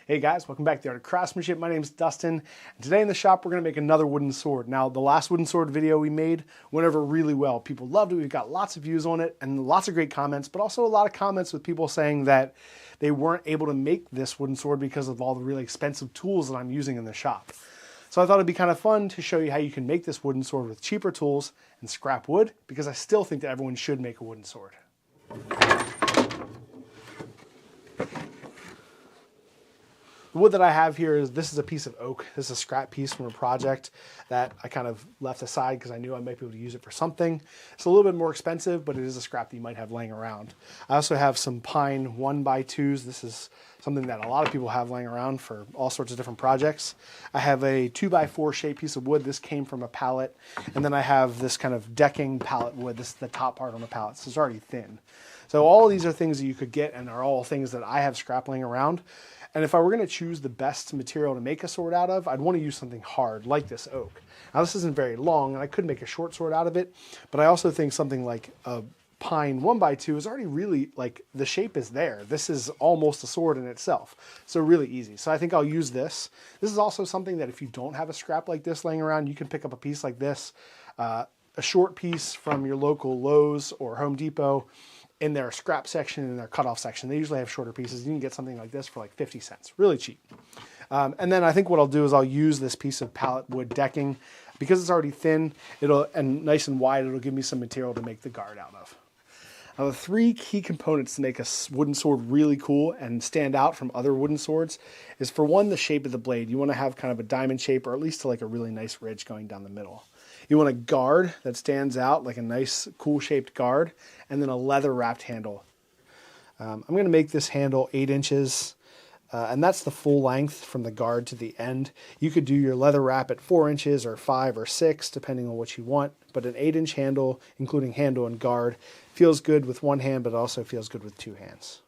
Hey guys, welcome back to the Art of Craftsmanship. My name is Dustin, and today in the shop we're going to make another wooden sword. Now, the last wooden sword video we made went over really well. People loved it. We've got lots of views on it and lots of great comments, but also a lot of comments with people saying that they weren't able to make this wooden sword because of all the really expensive tools that I'm using in the shop. So I thought it'd be kind of fun to show you how you can make this wooden sword with cheaper tools and scrap wood, because I still think that everyone should make a wooden sword. The wood that I have here this is a piece of oak. This is a scrap piece from a project that I kind of left aside because I knew I might be able to use it for something. It's a little bit more expensive, but it is a scrap that you might have laying around. I also have some pine 1x2s. This is something that a lot of people have laying around for all sorts of different projects. I have a 2x4 shaped piece of wood. This came from a pallet. And then I have this kind of decking pallet wood. This is the top part on the pallet, so it's already thin. So all of these are things that you could get and are all things that I have scrap laying around. And if I were going to choose the best material to make a sword out of, I'd want to use something hard like this oak. Now this isn't very long and I could make a short sword out of it, but I also think something like a pine 1x2 is already really, like, the shape is there. This is almost a sword in itself. So really easy. So I think I'll use this. This is also something that if you don't have a scrap like this laying around, you can pick up a piece like this, a short piece from your local Lowe's or Home Depot, in their scrap section and their cutoff section. They usually have shorter pieces. You can get something like this for like 50 cents, really cheap. And then I think what I'll do is I'll use this piece of pallet wood decking. Because it's already thin and nice and wide, it'll give me some material to make the guard out of. Now, the three key components to make a wooden sword really cool and stand out from other wooden swords is, for one, the shape of the blade. You want to have kind of a diamond shape, or at least like a really nice ridge going down the middle. You want a guard that stands out, like a nice, cool shaped guard, and then a leather wrapped handle. I'm going to make this handle 8 inches, and that's the full length from the guard to the end. You could do your leather wrap at 4 inches or 5 or 6, depending on what you want, but an 8-inch handle, including handle and guard, feels good with one hand, but also feels good with 2 hands.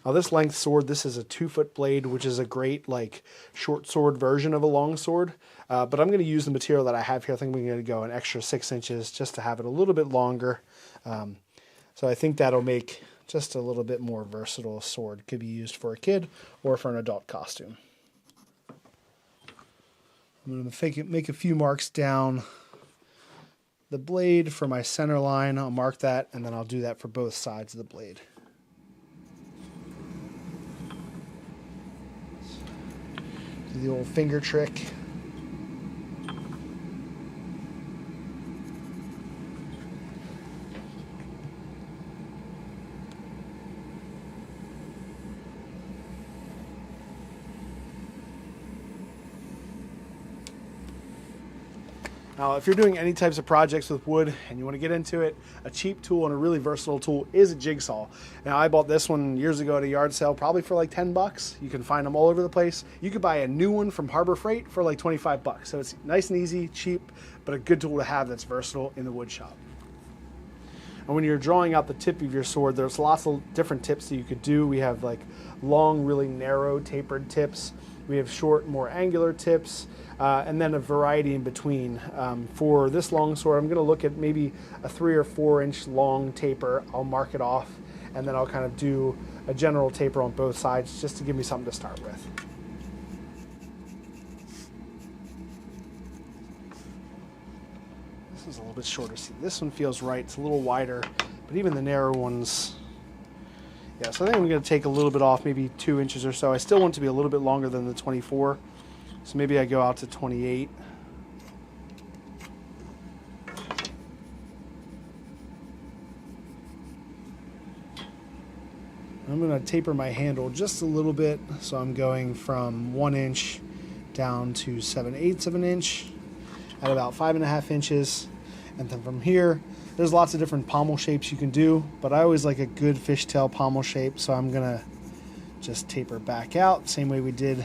Now this length sword, this is a 2-foot blade, which is a great like short sword version of a long sword. But I'm going to use the material that I have here. I think we're going to go an extra 6 inches just to have it a little bit longer. So I think that'll make just a little bit more versatile sword. Could be used for a kid or for an adult costume. I'm going to make a few marks down the blade for my center line. I'll mark that, and then I'll do that for both sides of the blade. Do the old finger trick. Now, if you're doing any types of projects with wood and you want to get into it, a cheap tool and a really versatile tool is a jigsaw. Now, I bought this one years ago at a yard sale, probably for like 10 bucks. You can find them all over the place. You could buy a new one from Harbor Freight for like 25 bucks. So it's nice and easy, cheap, but a good tool to have that's versatile in the wood shop. And when you're drawing out the tip of your sword, there's lots of different tips that you could do. We have like long, really narrow tapered tips. We have short, more angular tips, and then a variety in between. For this long sword, I'm going to look at maybe a 3 or 4 inch long taper. I'll mark it off, and then I'll kind of do a general taper on both sides just to give me something to start with. This is a little bit shorter. See, this one feels right. It's a little wider, but even the narrow ones. Yeah, so I think I'm going to take a little bit off, maybe 2 inches or so. I still want it to be a little bit longer than the 24, so maybe I go out to 28. I'm going to taper my handle just a little bit, so I'm going from 1 inch down to 7/8 of an inch at about 5.5 inches. And then from here, there's lots of different pommel shapes you can do, but I always like a good fishtail pommel shape, so I'm going to just taper back out, same way we did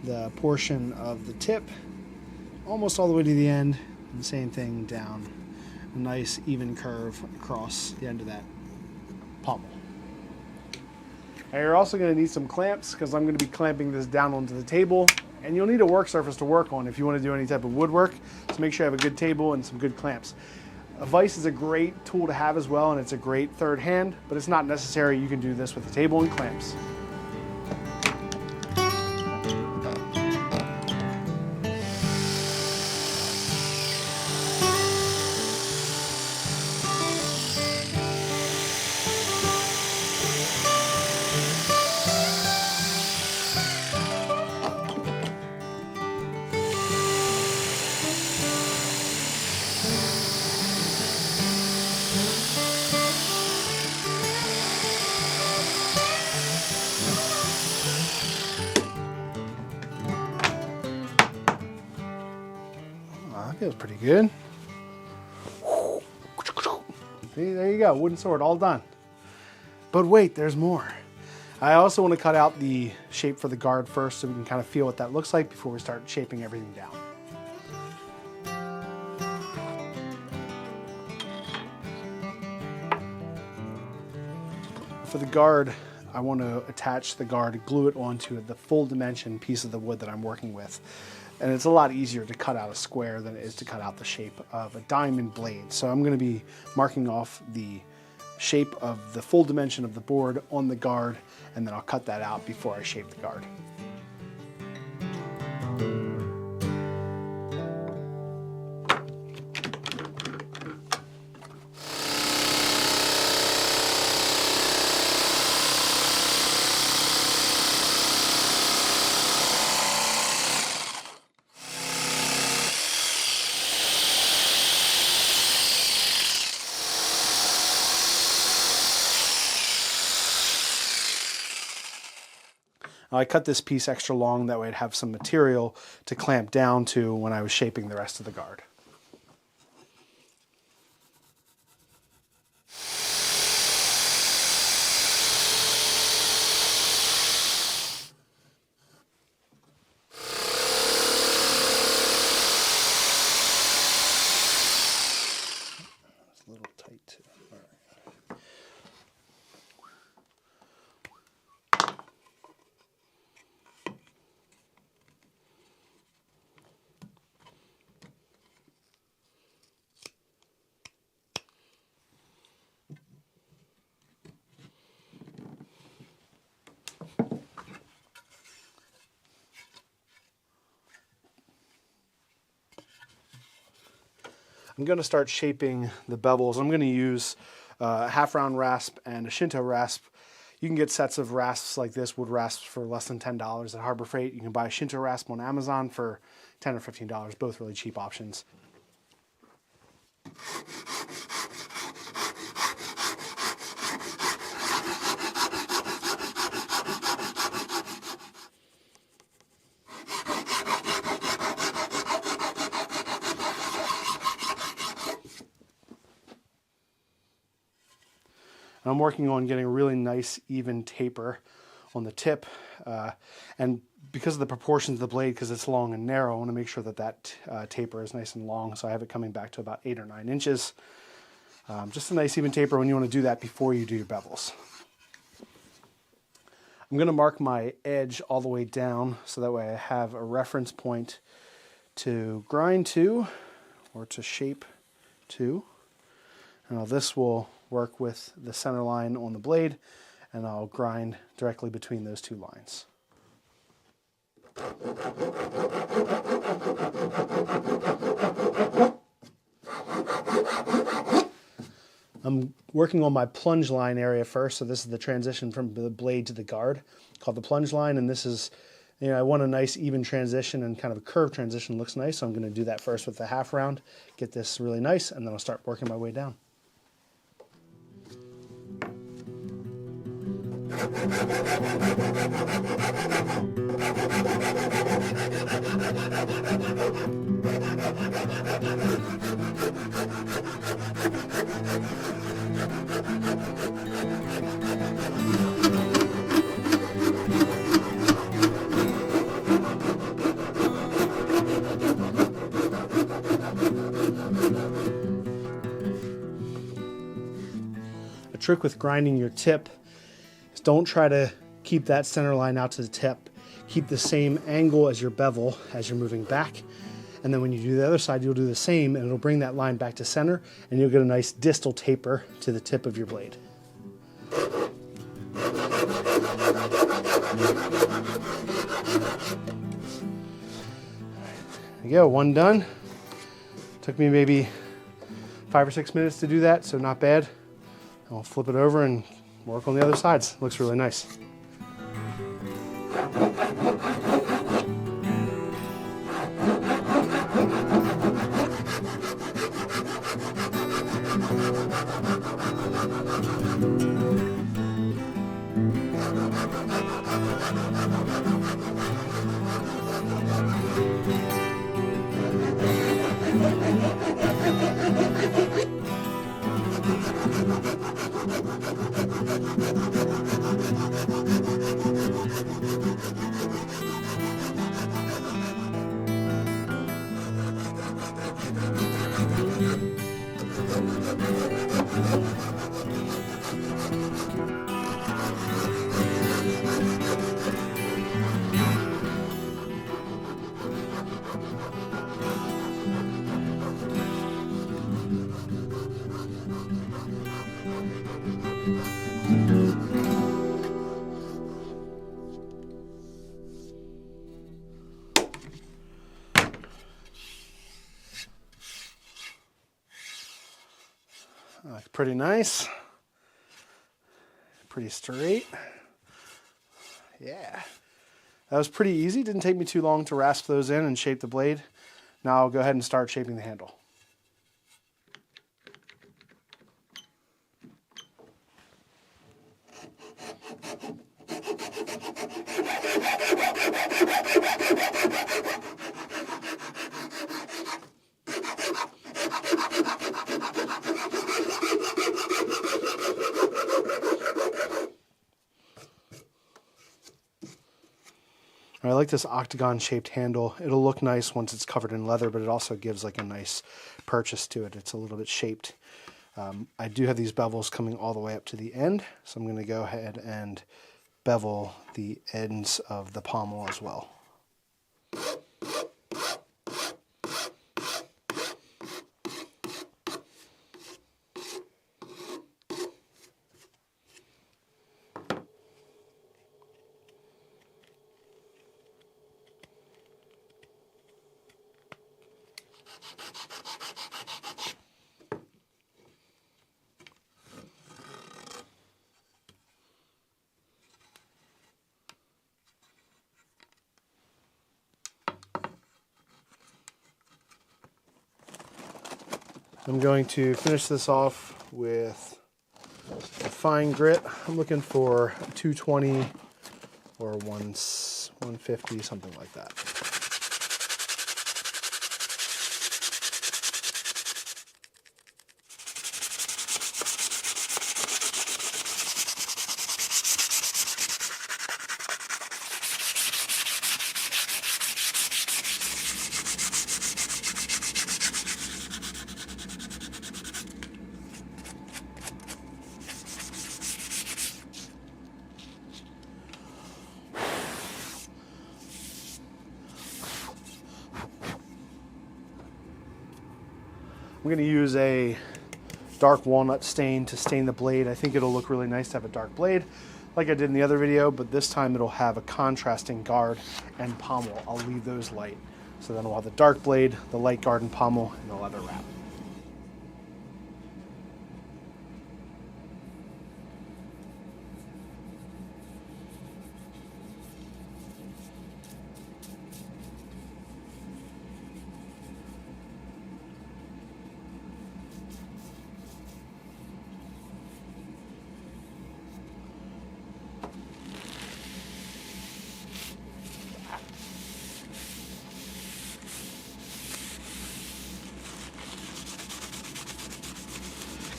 the portion of the tip, almost all the way to the end, and the same thing down. A nice even curve across the end of that pommel. Now you're also going to need some clamps, because I'm going to be clamping this down onto the table, and you'll need a work surface to work on if you want to do any type of woodwork, so make sure you have a good table and some good clamps. A vise is a great tool to have as well, and it's a great third hand, but it's not necessary. You can do this with a table and clamps. That feels pretty good. See, there you go, wooden sword, all done. But wait, there's more. I also want to cut out the shape for the guard first so we can kind of feel what that looks like before we start shaping everything down. For the guard, I want to attach the guard, glue it onto the full dimension piece of the wood that I'm working with. And it's a lot easier to cut out a square than it is to cut out the shape of a diamond blade. So I'm going to be marking off the shape of the full dimension of the board on the guard, and then I'll cut that out before I shape the guard. I cut this piece extra long, that way I'd have some material to clamp down to when I was shaping the rest of the guard. It's a little tight too. All right. I'm going to start shaping the bevels. I'm going to use a half-round rasp and a Shinto rasp. You can get sets of rasps like this, wood rasps, for less than $10 at Harbor Freight. You can buy a Shinto rasp on Amazon for $10 or $15, both really cheap options. I'm working on getting a really nice even taper on the tip, and because of the proportions of the blade, because it's long and narrow, I want to make sure that that taper is nice and long, so I have it coming back to about 8 or 9 inches. Just a nice even taper when you want to do that before you do your bevels. I'm going to mark my edge all the way down so that way I have a reference point to grind to or to shape to. Now this will work with the center line on the blade, and I'll grind directly between those two lines. I'm working on my plunge line area first, so this is the transition from the blade to the guard, called the plunge line, and this is, you know, I want a nice even transition, and kind of a curved transition looks nice, so I'm going to do that first with the half round, get this really nice, and then I'll start working my way down. A trick with grinding your tip is don't try to keep that center line out to the tip. Keep the same angle as your bevel as you're moving back, And then when you do the other side, you'll do the same, and it'll bring that line back to center, and you'll get a nice distal taper to the tip of your blade. There you go, one done. Took me maybe 5 or 6 minutes to do that, so not bad. I'll flip it over and work on the other sides. Looks really nice. Looks pretty nice. Pretty straight. Yeah. That was pretty easy. Didn't take me too long to rasp those in and shape the blade. Now I'll go ahead and start shaping the handle. I like this octagon shaped handle. It'll look nice once it's covered in leather, but it also gives like a nice purchase to it. It's a little bit shaped. I do have these bevels coming all the way up to the end, so I'm going to go ahead and bevel the ends of the pommel as well. I'm going to finish this off with a fine grit. I'm looking for 220 or 150, something like that. I'm going to use a dark walnut stain to stain the blade. I think it'll look really nice to have a dark blade like I did in the other video, but this time it'll have a contrasting guard and pommel. I'll leave those light. So then we'll have the dark blade, the light guard and pommel, and the leather wrap.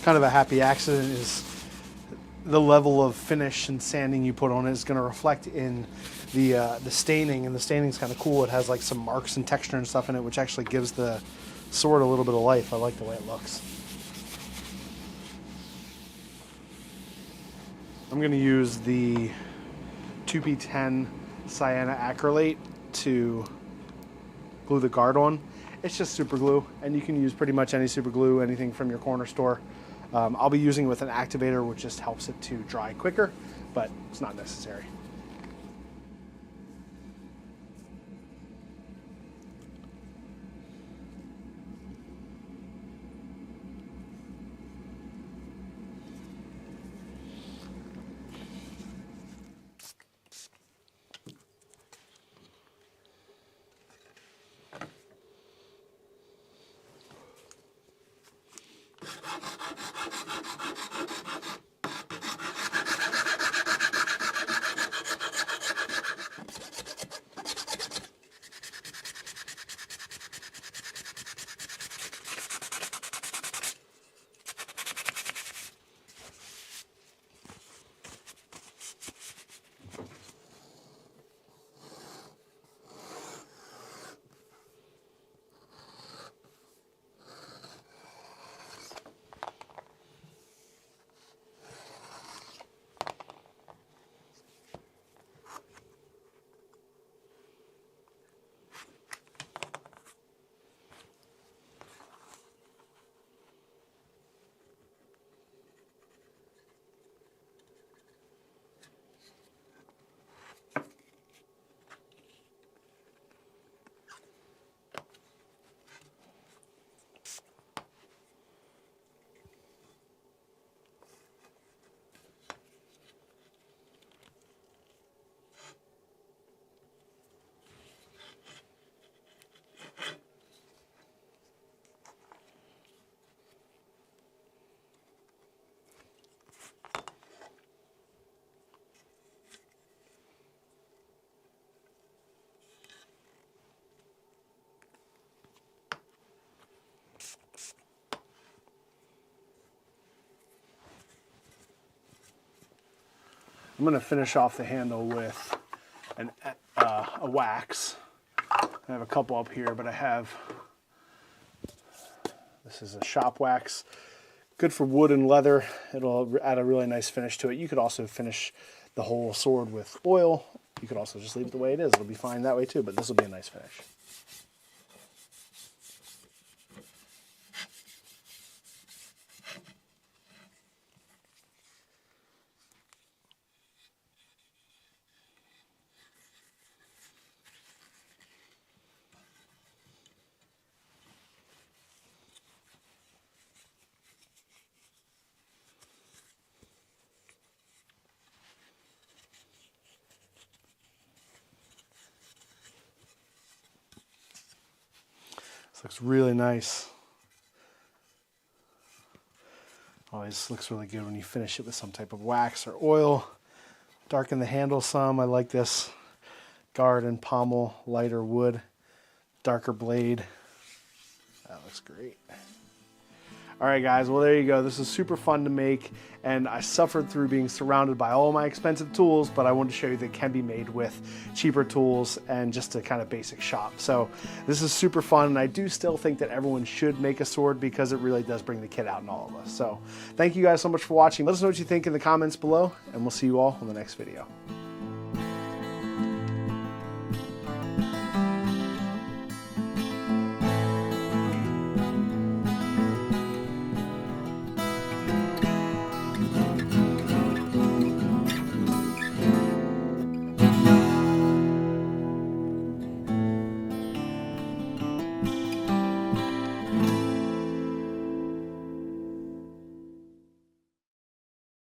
Kind of a happy accident is the level of finish and sanding you put on it is going to reflect in the staining, and the staining is kind of cool. It has like some marks and texture and stuff in it, which actually gives the sword a little bit of life. I like the way it looks. I'm going to use the 2P10 Sienna acrylate to glue the guard on, It's just super glue, and you can use pretty much any super glue, anything from your corner store. I'll be using it with an activator, which just helps it to dry quicker, but it's not necessary. I'm going to finish off the handle with a wax. I have a couple up here, but this is a shop wax. Good for wood and leather. It'll add a really nice finish to it. You could also finish the whole sword with oil. You could also just leave it the way it is. It'll be fine that way too, but this will be a nice finish. This looks really nice. Always looks really good when you finish it with some type of wax or oil. Darken the handle some. I like this. Guard and pommel, lighter wood, darker blade. That looks great. All right, guys, well, there you go. This is super fun to make, and I suffered through being surrounded by all my expensive tools, but I wanted to show you that it can be made with cheaper tools and just a kind of basic shop. So this is super fun, and I do still think that everyone should make a sword because it really does bring the kid out in all of us. So thank you guys so much for watching. Let us know what you think in the comments below, and we'll see you all in the next video.